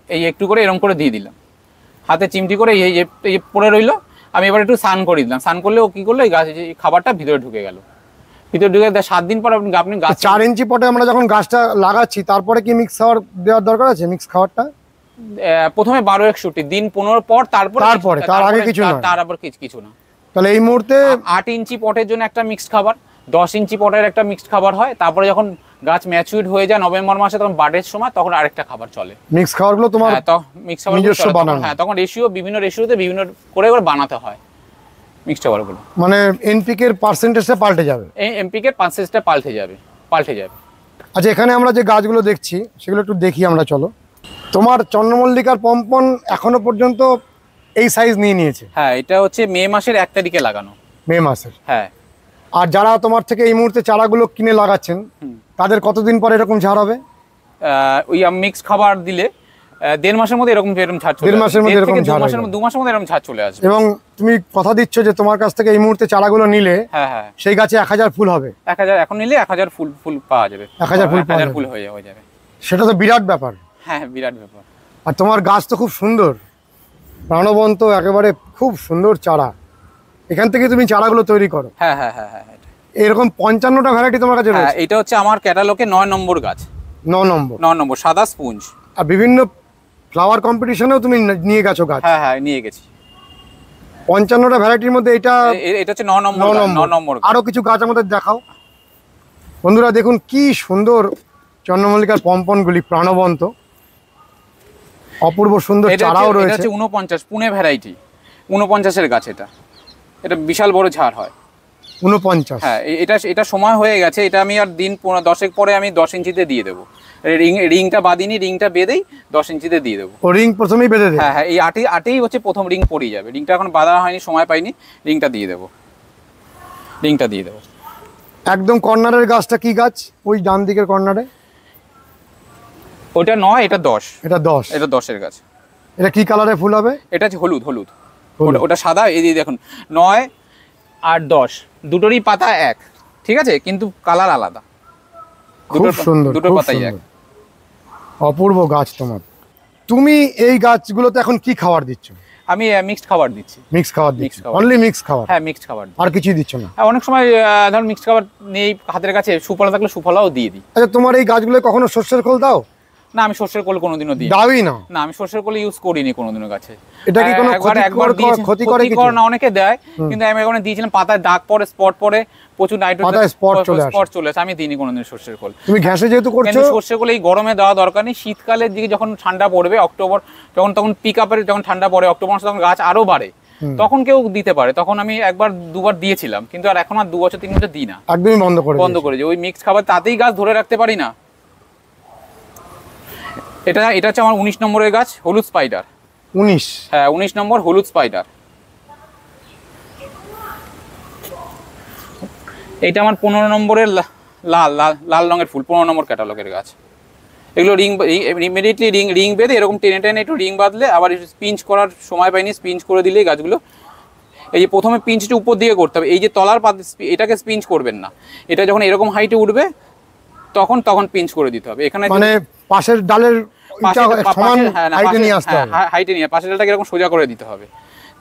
এই একটু করে এরকম করে দিয়ে দিলাম, হাতে চিমটি করে এই পড়ে রইলো। আমি এবার একটু স্নান করে দিলাম, স্নান করলে ও কি করলো, এই গাছ খাবারটা ভিতরে ঢুকে গেল। ভিতরে ঢুকে 7 দিন পর আপনি গাছ 4 ইঞ্চি পটে আমরা যখন গাছটা লাগাচ্ছি তারপরে কি মিক্স খাবার দেওয়ার দরকার আছে? মিক্স খাবারটা প্রথমে 1261 দিন 15 পর, তারপরে তার আগে কিছু না? তার আবার কিছু না। তাহলে এই মুহূর্তে 8 ইঞ্চি পটের জন্য একটা মিক্সড খাবার, 10 ইঞ্চি পটের একটা মিক্সড খাবার হয়। তারপরে যখন গাছ ম্যাচুরিড হয়ে যায় নভেম্বর মাসে, তখন বাডের সময়, তখন আরেকটা খাবার চলে। মিক্স খাবারগুলো তোমার নিজস্ব বানানো? হ্যাঁ, তখন বিভিন্ন রেশিওতে বিভিন্ন করে এবার বানাতে হয় মিক্সড খাবারগুলো। মানে এনপিকে এর পার্সেন্টেজটা পাল্টে যাবে? এনপিকে এর পার্সেন্টেজটা পাল্টে যাবে। আচ্ছা, এখানে আমরা যে গাছগুলো দেখছি সেগুলো একটু দেখি আমরা, চলো। তোমার চন্দ্রমল্লিকার পম্পন এখনো পর্যন্ত এই সাইজ নিয়েছে? হ্যাঁ, এটা হচ্ছে মে মাসের 1 তারিখে লাগানো। মে মাসের? হ্যাঁ। আর যারা তোমার থেকে এই মুহূর্তে চারাগুলো কিনে লাগাচ্ছেন তাদের কতদিন পরে এরকম ঝাড় হবে? ওই মিক্স খাবার দিলে 1.5 মাসের মধ্যে এরকম ছাড় চলে আসবে। 1.5 মাসের মধ্যে এরকম ঝাড়, 2 মাসের মধ্যে এরকম ছাড় চলে আসবে। এবং তুমি কথা দিচ্ছ যে তোমার কাছ থেকে এই মুহূর্তে চারাগুলো নিলে হ্যাঁ সেই গাছে 1000 ফুল হবে? 1000 এখন নিলে 1000 ফুল পাওয়া যাবে। 1000 ফুল হয়ে যাবে। সেটা তো বিরাট ব্যাপার। হ্যাঁ, বিরাট ব্যাপার। আর তোমার গাছ তো খুব সুন্দর, প্রাণবন্ত, একেবারে খুব সুন্দর চারা। এখান থেকে তুমি চারাগুলো তৈরি করো? হ্যাঁ। এরকম 55টা ভ্যারাইটি তোমার কাছে রয়েছে? এটা হচ্ছে আমার ক্যাটালগে 9 নম্বর গাছ। 9 নম্বর সাদা স্পঞ্জ। আর বিভিন্ন ফ্লাওয়ার কম্পিটিশনেও তুমি নিয়ে গেছো গাছ? হ্যাঁ, নিয়ে গেছি। 55টা ভ্যারাইটির মধ্যে এটা হচ্ছে 9 নম্বর। আরো কিছু গাছ আমাদের দেখাও বন্ধুরা। দেখুন কি সুন্দর চন্দ্রমল্লিকার পম্পনগুলি, প্রাণবন্ত, অপূর্ব সুন্দর চারাও রয়েছে। এটা হচ্ছে 49 পুনে ভ্যারাইটি, 49 এর গাছ। এটা বিশাল বড় ঝাড় হয়। 49? হ্যাঁ, এটা সময় হয়ে গেছে। এটা আমি আর দিন 10 পরে আমি 10 ইঞ্চিতে দিয়ে দেবো। রিংটা বাঁধিনি, রিংটা বেঁধেই 10 ইঞ্চিতে দিয়ে দেবো। ও রিং প্রথমেই বেঁধে দেবো? হ্যাঁ, এই আটেই হচ্ছে প্রথম রিং পড়ে যাবে। রিংটা এখন বাঁধা হয়নি, সময় পাইনি, রিংটা দিয়ে দেবো। একদম কর্নারের গাছটা কি গাছ? ওই ডান দিকের কর্নারে ওটা 9, এটা 10। এটা 10? এটা 10-এর গাছ। এটা কি কালারে ফুল হবে? এটা হচ্ছে হলুদ। ওটা সাদা। এই দেখুন 9 আর 10 দুটোরই পাতা এক, ঠিক আছে, কিন্তু কালার আলাদা। খুব সুন্দর, দুটো পাতাই এক। অপূর্ব গাছ তোমার। তুমি এই গাছগুলোতে এখন কি খাবার দিচ্ছ? আমি মিক্সড খাবার দিচ্ছি। মিক্স খাবার দিচ্ছ? খাবার। অনলি মিক্স খাবার? হ্যাঁ, মিক্সড খাবার দিই। আর কিছুই দিচ্ছ না? হ্যাঁ, অনেক সময় ধর মিক্সড খাবার নেই হাতের কাছে, সুফলা থাকলে সুফলাও দিয়ে দিই। আচ্ছা, তোমার এই গাছগুলো কখনো সর্ষের খোল দাও? না, আমি সর্ষের কোল কোনোদিনও দিই দাওই না? না, আমি সর্ষের কোল ইউজ করিনি কোনোদিনও গাছে। এটা কি কোনো একবার দিয়েছি, ক্ষতি করে কিছু? না, অনেকে দেয়, কিন্তু আমি এখন দিয়েছিলাম, পাতায় দাগ পড়ে, স্পট পড়ে, প্রচুর নাইট্রোজেন স্পট চলে আসে, আমি দিইনি কোনোদিন সর্ষের কোল। তুমি ঘাসে যেহেতু করছো, সর্ষের কোল এই গরমে দেওয়া দরকার নেই। শীতকালের দিকে যখন ঠান্ডা পড়বে, অক্টোবর তখন পিক আপের যখন ঠান্ডা পড়ে, অক্টোবর মাসে তখন গাছ আরো বাড়ে, তখন কেউ দিতে পারে। তখন আমি একবার দুবার দিয়েছিলাম, কিন্তু আর এখন আর 2 বছর 3 বছর দিই না, একদমই বন্ধ করে যে ওই মিক্স খাবার তাতেই গাছ ধরে রাখতে পারি না। এটা হচ্ছে আমার 19 নম্বরের গাছ, হলুদ স্পাইডার। 19? হ্যাঁ, 19 নম্বর হলুদ স্পাইডার। এইটা আমার 15 নম্বরের লাল রঙের ফুল, 15 নম্বর ক্যাটালগের গাছ। এগুলো ইমিডিয়েটলি রিং বেঁধে এরকম টেনে টেনে একটু রিং বাঁধলে, আবার স্পিঞ্চ করার সময় পাইনি, স্পিঞ্চ করে দিলেই গাছগুলো, এই যে প্রথমে পিঞ্চটা উপর দিকে করতে হবে, এই যে তলার এটাকে স্পিঞ্চ করবেন না, এটা যখন এরকম হাইটে উঠবে তখন পিঞ্চ করে দিতে হবে। এখানে মানে পাশের ডালের সমান হাইটে নিয়ে আসতে হবে। হাইটে নিয়ে পাশের ডালটাকে এরকম সোজা করে দিতে হবে,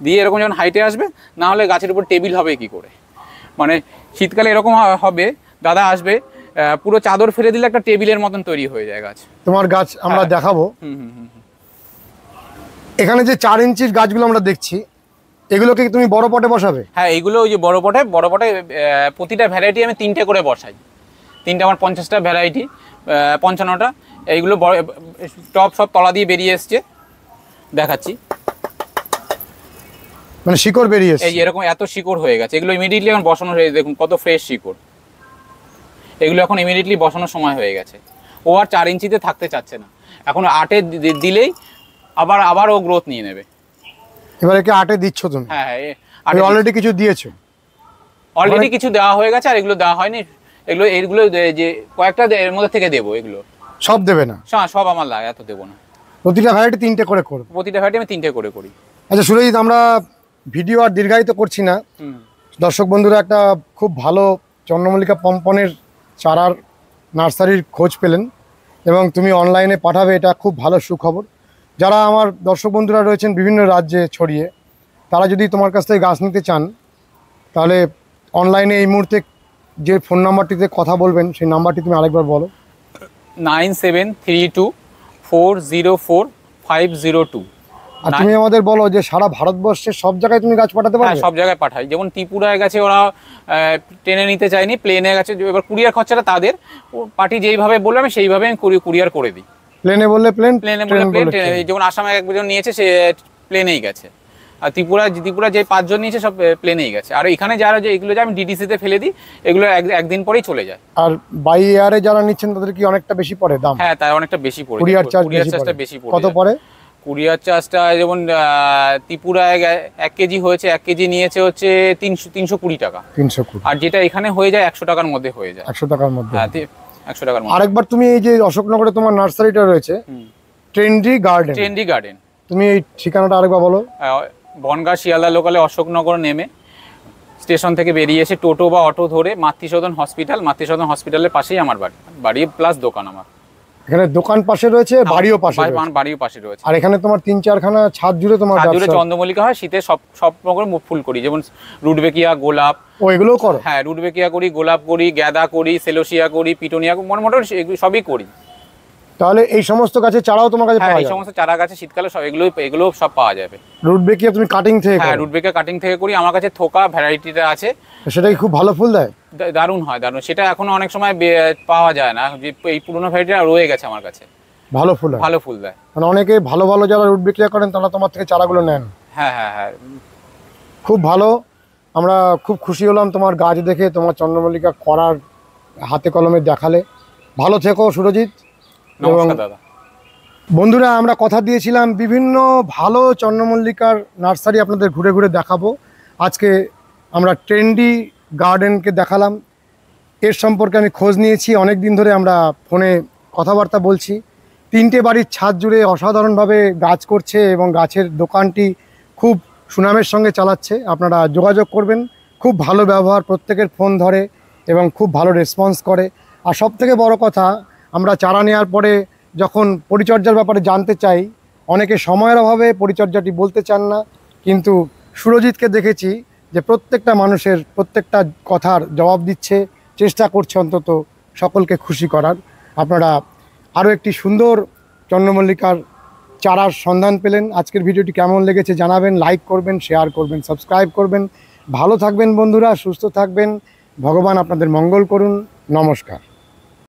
দিয়ে এরকম যখন হাইটে আসবে, না হলে গাছের উপর টেবিল হবে কি করে। মানে শীতকালে এরকম হবে, দাদা আসবে, পুরো চাদর ফেলে দিলে একটা টেবিলের মতন তৈরি হয়ে যায় গাছ। তোমার গাছ আমরা দেখাবো। এখানে যে 4 ইঞ্চির গাছগুলো আমরা দেখছি, এগুলোকে তুমি বড় পটে বসাবে? হ্যাঁ, এইগুলো ওই যে বড় পটে প্রতিটা ভ্যারাইটি আমি 3টে করে বসাই। 3টে আমার 50টা ভ্যারাইটি, 55টা। এইগুলো টপ সব তলা দিয়ে বেরিয়ে এসছে, দেখাচ্ছি। মানে শিকড় বেরিয়ে এসছে, এই এরকম এত শিকড় হয়ে গেছে। এগুলো ইমিডিয়েটলি এখন বসানো হয়ে, দেখুন কত ফ্রেশ শিকড়। এগুলো এখন ইমিডিয়েটলি বসানোর সময় হয়ে গেছে। ও আর 4 ইঞ্চিতে থাকতে চাচ্ছে না, এখন 8-এ দিলেই আবার ও গ্রোথ নিয়ে নেবে। এবারে কি 8-এ দিচ্ছ তুমি? হ্যাঁ, অলরেডি কিছু দিয়েছো? অলরেডি কিছু দেওয়া হয়ে গেছে, আর এগুলো দেওয়া হয়নি। এইগুলো যে কয়েকটা এর মধ্যে থেকে দেবো। এগুলো সব দেবে না? সব আমার লাগে, এত দেবো না। প্রতিটা ভ্যারাইটি 3টে করে করবে? প্রতিটা ভ্যারাইটি আমি 3টে করে করি। আচ্ছা সুরজিৎ, আমরা ভিডিও আর দীর্ঘায়িত করছি না। দর্শক বন্ধুরা একটা খুব ভালো চন্দ্রমল্লিকা পম্পনের চারার নার্সারির খোঁজ পেলেন, এবং তুমি অনলাইনে পাঠাবে, এটা খুব ভালো সুখবর। যারা আমার দর্শক বন্ধুরা রয়েছেন বিভিন্ন রাজ্যে ছড়িয়ে, তারা যদি তোমার কাছ থেকে গাছ নিতে চান, তাহলে অনলাইনে এই মুহূর্তে যে ফোন নাম্বারটিতে কথা বলবেন, সেই নাম্বারটি তুমি আরেকবার বলো। 9732404502। আর তুমি আমাদের বলো যে সারা ভারতবর্ষের সব জায়গায় তুমি গাছ পাঠাতে পারবে? সব জায়গায় পাঠাই। যেমন ত্রিপুরায় গেছে, ওরা ট্রেনে নিতে চায়নি, প্লেনে গেছে। এবার কুরিয়ার খরচাটা তাদের, পার্টি যেইভাবে বলবে আমি সেইভাবে আমি কুরিয়ার করে দিই। প্লেনে বললে প্লেনে বললে প্লেন। যেমন আসামে একজন নিয়েছে, সে প্লেনেই গেছে। আর ত্রিপুরা যে 5 জন নিয়েছে, সব প্লেনেই গেছে। আর এখানে যারা যে এগুলো আমি ডিডিসিতে ফেলে দিই, এগুলো একদিন পরেই চলে যায়। আর বাই এয়ারে যারা নিচ্ছেন তাদের কি অনেকটা বেশি পড়ে দাম? হ্যাঁ, তার অনেকটা বেশি পড়ে। কুরিয়ার চার্জটা বেশি পড়ে। কত পড়ে কুরিয়ার চার্জটা? যেমন ত্রিপুরায় 1 কেজি হয়েছে, 1 কেজি নিয়েছে হচ্ছে 320 টাকা। 320। আর যেটা এখানে হয়ে যায় 100 টাকার মধ্যে হয়ে যায়। 100 টাকার মধ্যে? হ্যাঁ, 100 টাকার মধ্যে। আরেকবার তুমি এই যে অশোকনগরে তোমার নার্সারিটা রয়েছে, ট্রেন্ডি গার্ডেন, তুমি এই ঠিকানাটা আরেকবার বলো। বনগাঁ শিয়ালদা লোকালে অশোকনগর নেমে স্টেশন থেকে বেরিয়ে এসে টোটো বা অটো ধরে মাতৃসদন হসপিটালের পাশেই আমার বাড়ি প্লাস দোকান আমার। এখানে দোকান পাশে রয়েছে, বাড়িও পাশে রয়েছে। আর এখানে তোমার 3-4খানা ছাদ জুড়ে তোমার চন্দ্রমল্লিকা হয়। শীতে সব রকম ফুল করি, যেমন রুটবেকিয়া, গোলাপ। ও, এগুলোও করো? হ্যাঁ, রুটবেকিয়া করি, গোলাপ করি, গাঁদা করি, সেলোসিয়া করি, পিটোনিয়া, মোটামুটি সবই করি। তাহলে এই সমস্ত গাছের চারাও তোমার কাছে পাওয়া যায়? এই সমস্ত চারা গাছে শীতকালে সব এগুলো সব পাওয়া যাবে। রুটবেকিয়া তুমি কাটিং থেকে? হ্যাঁ, রুটবেকিয়া কাটিং থেকে করি। আমার কাছে থোকা ভ্যারাইটিটা আছে। সেটাই খুব ভালো ফুল দেয়? দারুণ হয়, দারুণ। সেটা এখনো অনেক সময় পাওয়া যায় না, এই পুরোনো ভ্যারাইটিটা রয়ে গেছে আমার কাছে। ভালো ফুল দেয়। মানে অনেকে ভালো যারা রুটবেকিয়া করেন, তারা তোমার থেকে চারাগুলো নেন? হ্যাঁ, খুব ভালো। আমরা খুব খুশি হলাম তোমার গাছ দেখে, তোমার চন্দ্রমল্লিকা করার হাতে কলমে দেখালে। ভালো থেকো সুরজিৎ। নমস্কার দাদা। বন্ধুরা, আমরা কথা দিয়েছিলাম বিভিন্ন ভালো চন্দ্রমল্লিকার নার্সারি আপনাদের ঘুরে ঘুরে দেখাবো। আজকে আমরা ট্রেন্ডি গার্ডেনকে দেখালাম। এর সম্পর্কে আমি খোঁজ নিয়েছি, অনেক দিন ধরে আমরা ফোনে কথাবার্তা বলছি। 3টে বাড়ির ছাদ জুড়ে অসাধারণভাবে গাছ করছে, এবং গাছের দোকানটি খুব সুনামের সঙ্গে চালাচ্ছে। আপনারা যোগাযোগ করবেন। খুব ভালো ব্যবহার, প্রত্যেকের ফোন ধরে এবং খুব ভালো রেসপন্স করে। আর সবথেকে বড় কথা, আমরা চারা নেওয়ার পরে যখন পরিচর্যার ব্যাপারে জানতে চাই, অনেকে সময়ের অভাবে পরিচর্যাটি বলতে চান না, কিন্তু সুরজিৎকে দেখেছি যে প্রত্যেকটা মানুষের প্রত্যেকটা কথার জবাব দিচ্ছে, চেষ্টা করছে অন্তত সকলকে খুশি করার। আপনারা আরও একটি সুন্দর চন্দ্রমল্লিকার চারার সন্ধান পেলেন। আজকের ভিডিওটি কেমন লেগেছে জানাবেন, লাইক করবেন, শেয়ার করবেন, সাবস্ক্রাইব করবেন। ভালো থাকবেন বন্ধুরা, সুস্থ থাকবেন, ভগবান আপনাদের মঙ্গল করুন। নমস্কার।